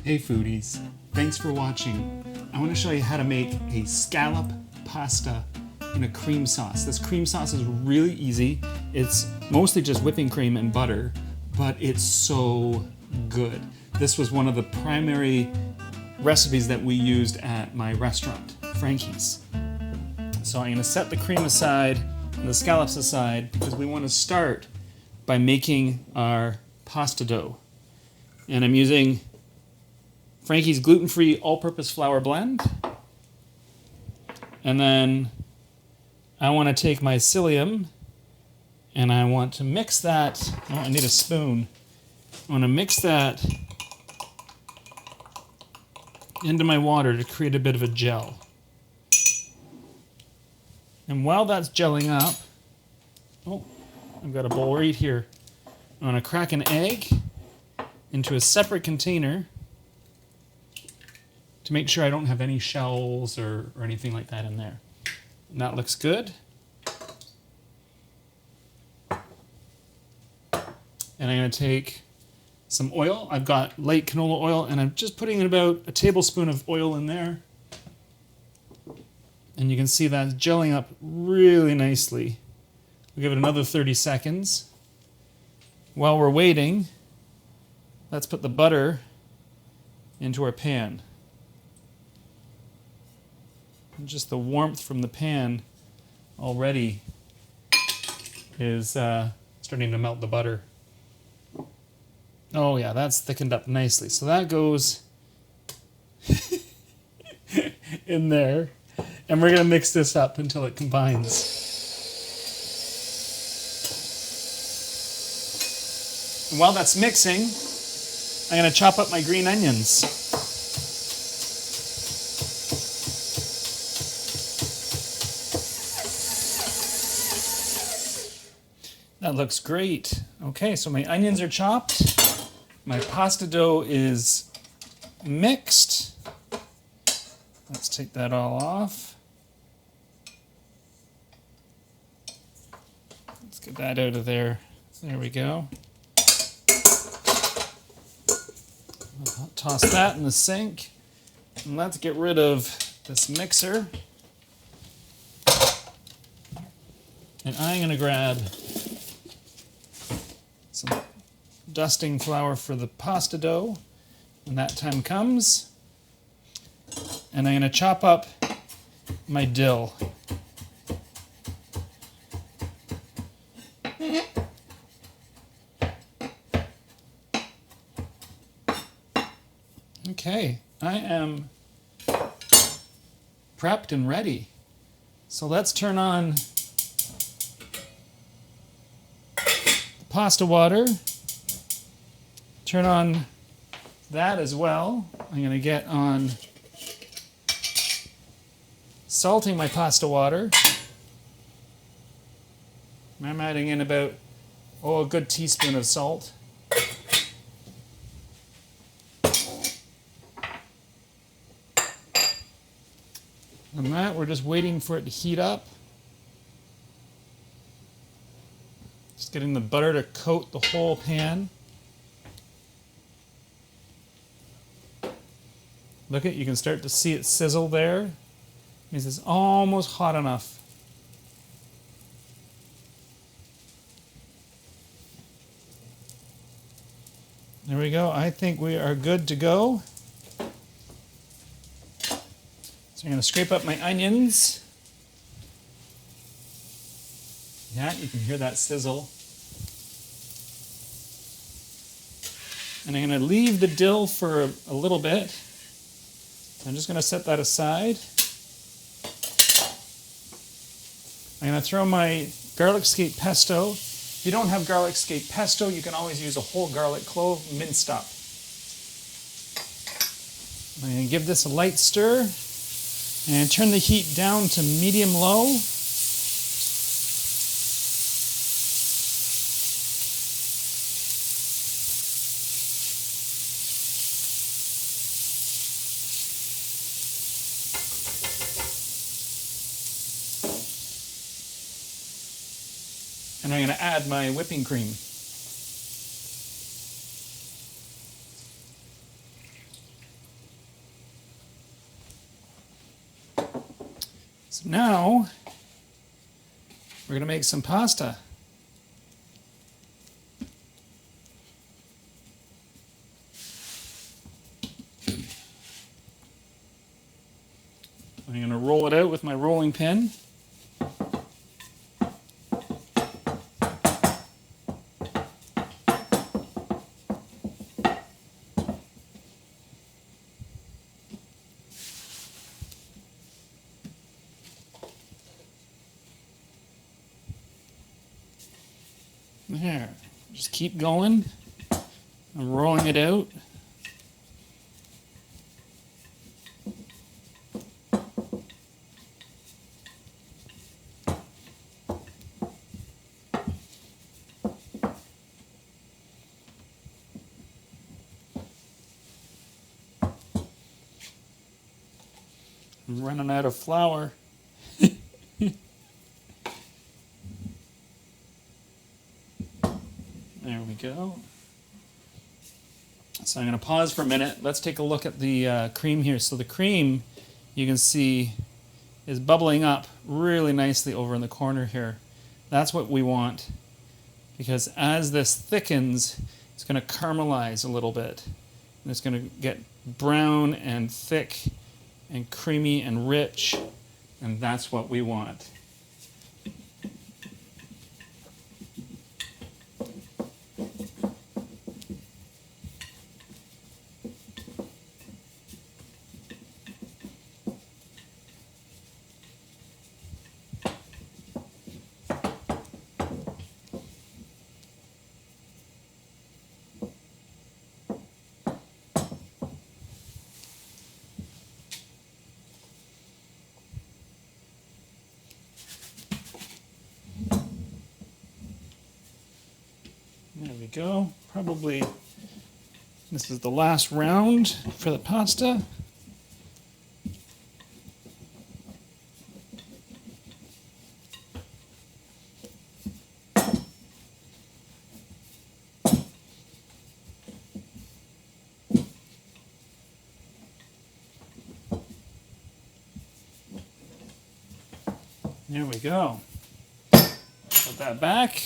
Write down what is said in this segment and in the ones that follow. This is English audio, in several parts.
Hey foodies, thanks for watching. I want to show you how to make a scallop pasta in a cream sauce. This cream sauce is really easy. It's mostly just whipping cream and butter, but it's so good. This was one of the primary recipes that we used at my restaurant, Frankie's. So I'm going to set the cream aside and the scallops aside because we want to start by making our pasta dough. And I'm using Frankie's gluten-free all-purpose flour blend. And then I want to take my psyllium and I want to mix that. Oh, I need a spoon. I want to mix that into my water to create a bit of a gel. And while that's gelling up, oh, I've got a bowl right here. I'm going to crack an egg into a separate container to make sure I don't have any shells or anything like that in there. And that looks good. And I'm going to take some oil. I've got light canola oil, and I'm just putting about a tablespoon of oil in there. And you can see that's gelling up really nicely. We'll give it another 30 seconds. While we're waiting, let's put the butter into our pan. And just the warmth from the pan already is starting to melt the butter. Oh yeah, that's thickened up nicely. So that goes in there. And we're going to mix this up until it combines. And while that's mixing, I'm going to chop up my green onions. That looks great. Okay, so my onions are chopped. My pasta dough is mixed. Let's take that all off. Let's get that out of there. There we go. I'll toss that in the sink. And let's get rid of this mixer. And I'm going to grab some dusting flour for the pasta dough when that time comes. And I'm going to chop up my dill. Okay, I am prepped and ready. So let's turn on the pasta water. Turn on that as well. I'm going to get on salting my pasta water. I'm adding in about, a good teaspoon of salt. And that, we're just waiting for it to heat up. Just getting the butter to coat the whole pan. Look at, you can start to see it sizzle there. It means it's almost hot enough. There we go. I think we are good to go. So I'm going to scrape up my onions. Yeah, you can hear that sizzle. And I'm going to leave the dill for a little bit. I'm just going to set that aside. I'm going to throw my garlic scape pesto. If you don't have garlic scape pesto, you can always use a whole garlic clove minced up. I'm going to give this a light stir and turn the heat down to medium-low. And I'm going to add my whipping cream. So now we're going to make some pasta. I'm going to roll it out with my rolling pin. There, just keep going. I'm rolling it out. I'm running out of flour. There we go. So I'm going to pause for a minute. Let's take a look at the cream here. So the cream, you can see, is bubbling up really nicely over in the corner here. That's what we want, because as this thickens, it's going to caramelize a little bit. And it's going to get brown and thick and creamy and rich, and that's what we want. There we go. Probably this is the last round for the pasta. There we go. Put that back.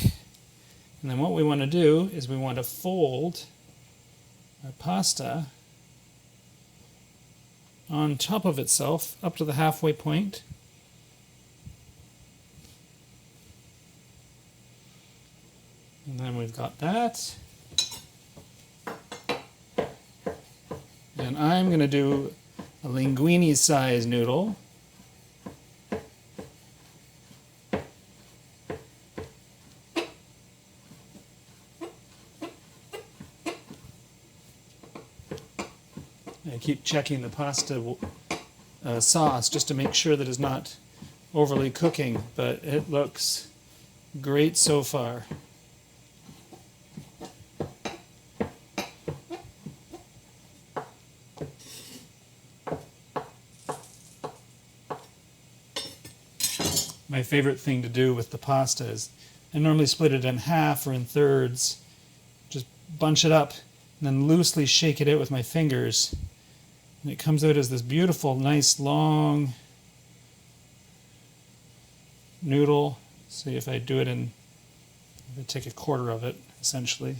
And then what we want to do is we want to fold our pasta on top of itself up to the halfway point. And then we've got that. And I'm going to do a linguine size noodle. I keep checking the pasta sauce just to make sure that it's not overly cooking, but it looks great so far. My favorite thing to do with the pasta is I normally split it in half or in thirds, just bunch it up, and then loosely shake it out with my fingers. And it comes out as this beautiful, nice, long noodle. See if I do it in, if I take a quarter of it, essentially.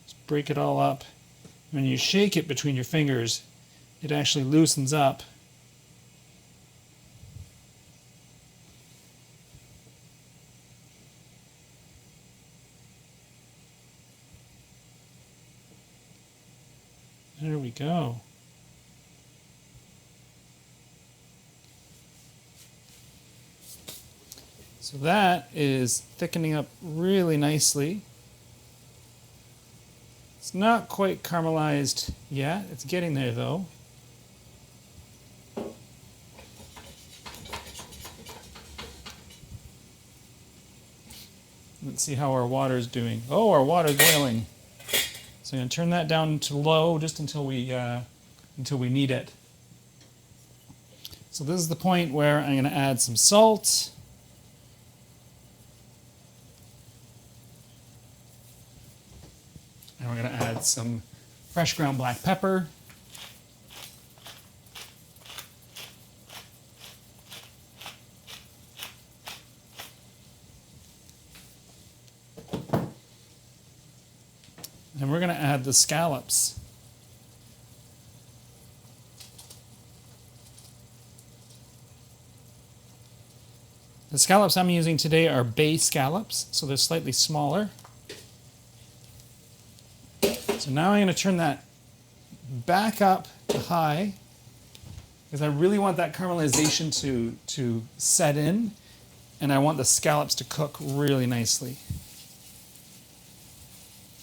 Just break it all up. When you shake it between your fingers, it actually loosens up. There we go. So that is thickening up really nicely. It's not quite caramelized yet. It's getting there though. Let's see how our water is doing. Oh, our water is boiling. So I'm going to turn that down to low just until we need it. So this is the point where I'm going to add some salt. And we're going to add some fresh ground black pepper. add the scallops. The scallops I'm using today are bay scallops, so they're slightly smaller. So now I'm going to turn that back up to high because I really want that caramelization to set in, and I want the scallops to cook really nicely.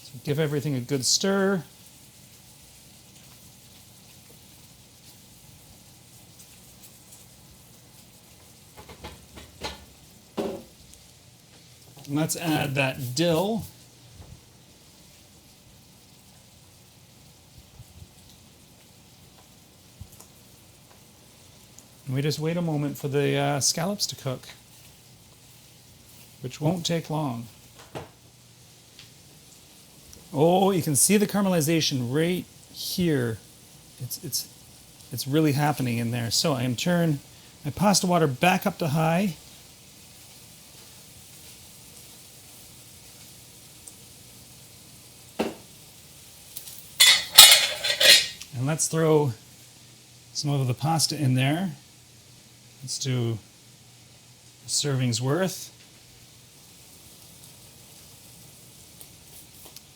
So give everything a good stir. And let's add that dill. And we just wait a moment for the scallops to cook, which won't take long. Oh, you can see the caramelization right here. It's really happening in there. So I'm turn my pasta water back up to high. And let's throw some of the pasta in there. Let's do a serving's worth.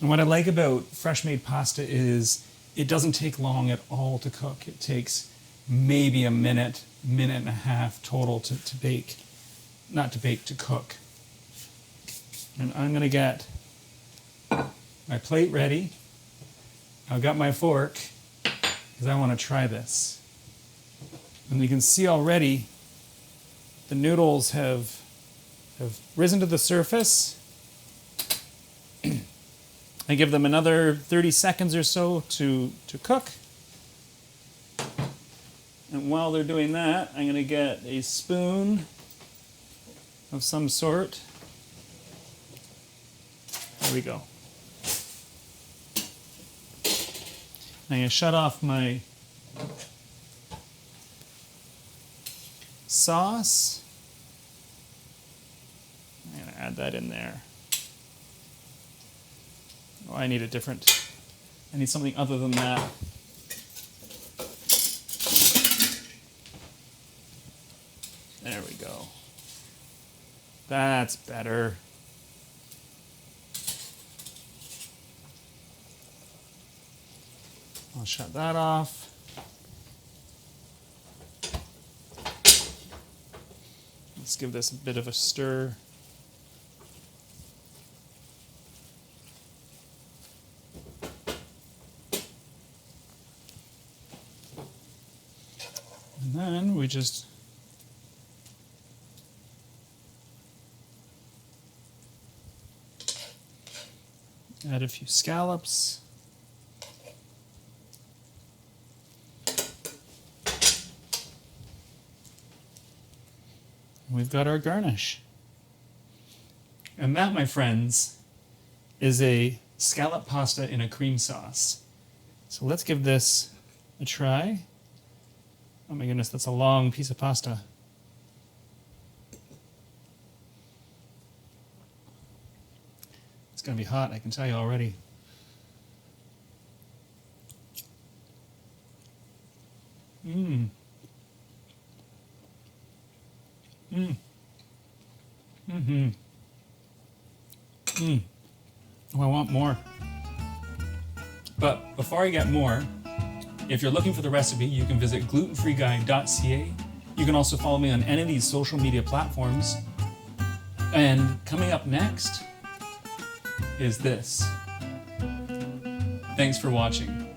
And what I like about fresh made pasta is it doesn't take long at all to cook. It takes maybe a minute, minute and a half total to bake. Not to bake, to cook. And I'm going to get my plate ready. I've got my fork because I want to try this. And you can see already the noodles have risen to the surface. I give them another 30 seconds or so to cook. And while they're doing that, I'm going to get a spoon of some sort. There we go. I'm going to shut off my sauce. I'm going to add that in there. Oh, I need something other than that. There we go. That's better. I'll shut that off. Let's give this a bit of a stir. And then we just add a few scallops. We've got our garnish. And that, my friends, is a scallop pasta in a cream sauce. So let's give this a try. Oh my goodness, that's a long piece of pasta. It's going to be hot, I can tell you already. Mmm. Mmm. Mm-hmm. Mmm. Oh, I want more. But before I get more, if you're looking for the recipe, you can visit glutenfreeguy.ca. You can also follow me on any of these social media platforms. And coming up next is this. Thanks for watching.